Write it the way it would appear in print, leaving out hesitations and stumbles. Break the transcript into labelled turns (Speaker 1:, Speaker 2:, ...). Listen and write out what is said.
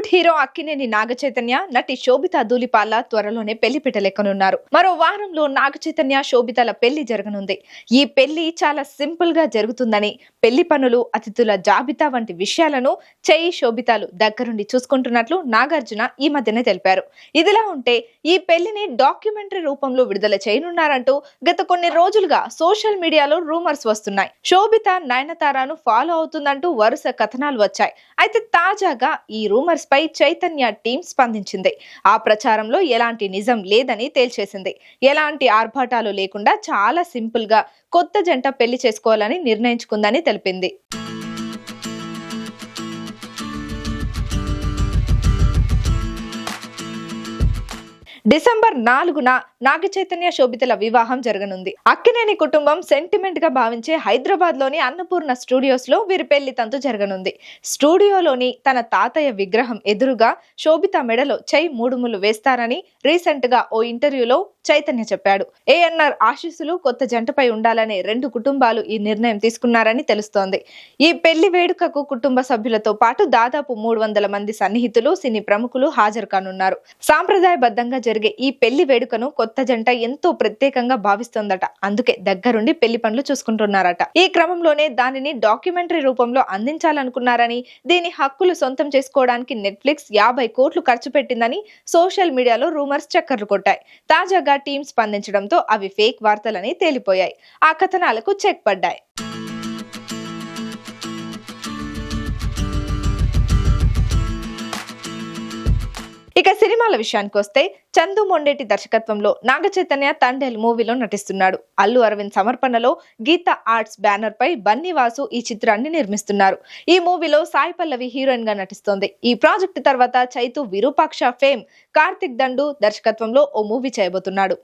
Speaker 1: Bollywood hero Akkineni Naga Chaitanya, నటి శోభిత ధూళిపాల త్వరలోనే పెళ్లి పెట్టలేకనున్నారు. మరో వారంలో నాగచైతన్య, శోభితల పెళ్లి జరగనుంది. ఈ పెళ్లి చాలా సింపుల్ గా జరుగుతుందని, పెళ్లి పనులు, అతిథుల జాబితా వంటి విషయాలను శోభితలు దగ్గరుండి చూసుకుంటున్నట్లు నాగార్జున ఈ మధ్యనే తెలిపారు. ఇదిలా ఉంటే ఈ పెళ్లిని డాక్యుమెంటరీ రూపంలో విడుదల చేయనున్నారంటూ గత కొన్ని రోజులుగా సోషల్ మీడియాలో రూమర్స్ వస్తున్నాయి. శోభిత నయనతారను ఫాలో అవుతుందంటూ వరుస కథనాలు వచ్చాయి. అయితే తాజాగా ఈ రూమర్స్ పై చైతన్య టీం స్పందించింది. ఆ ప్రచారంలో ఎలాంటి నిజం లేదని తేల్చేసింది. ఎలాంటి ఆర్భాటాలు లేకుండా చాలా సింపుల్ గా కొత్త జంట పెళ్లి చేసుకోవాలని నిర్ణయించుకుందని తెలిపింది. డిసెంబర్ 4న నాగచైతన్య, శోభితల వివాహం జరగనుంది. అక్కినేని కుటుంబం సెంటిమెంట్ గా భావించే హైదరాబాద్ లోని అన్నపూర్ణ స్టూడియోస్ లో వీరి పెళ్లి తంతు జరగనుంది. స్టూడియోలోని తన తాతయ్య విగ్రహం ఎదురుగా శోభిత మెడలో 3 ముళ్ళు వేస్తారని రీసెంట్ గా ఓ ఇంటర్వ్యూలో చైతన్య చెప్పాడు. ఏఎన్ఆర్ ఆశీస్సులు కొత్త జంటపై ఉండాలనే 2 కుటుంబాలు ఈ నిర్ణయం తీసుకున్నారని తెలుస్తోంది. ఈ పెళ్లి వేడుకకు కుటుంబ సభ్యులతో పాటు దాదాపు 300 మంది సన్నిహితులు, సినీ ప్రముఖులు హాజరు కానున్నారు. సాంప్రదాయబద్ధంగా జరిగే ఈ పెళ్లి వేడుకను కొత్త జంట ఎంతో ప్రత్యేకంగా భావిస్తోందట. అందుకే దగ్గరుండి పెళ్లి పనులు చూసుకుంటున్నారట. ఈ క్రమంలోనే దానిని డాక్యుమెంటరీ రూపంలో అందించాలనుకున్నారని, దీని హక్కులు సొంతం చేసుకోవడానికి నెట్ఫ్లిక్స్ 50 కోట్లు ఖర్చు పెట్టిందని సోషల్ మీడియాలో రూమర్స్ చక్కర్లు కొట్టాయి. తాజాగా టీం స్పందించడంతో అవి ఫేక్ వార్తలని తేలిపోయాయి. ఆ కథనాలకు చెక్ పడ్డాయి. ఇక సినిమాల విషయానికి వస్తే, చందు మొండేటి దర్శకత్వంలో నాగచైతన్య తండేల్ మూవీలో నటిస్తున్నాడు. అల్లు అరవింద్ సమర్పణలో గీతా ఆర్ట్స్ బ్యానర్ పై బన్నీవాసు ఈ చిత్రాన్ని నిర్మిస్తున్నారు. ఈ మూవీలో సాయి పల్లవి హీరోయిన్ గా నటిస్తోంది. ఈ ప్రాజెక్టు తర్వాత చైతు, విరూపాక్ష ఫేమ్ కార్తిక్ దండు దర్శకత్వంలో ఓ మూవీ చేయబోతున్నాడు.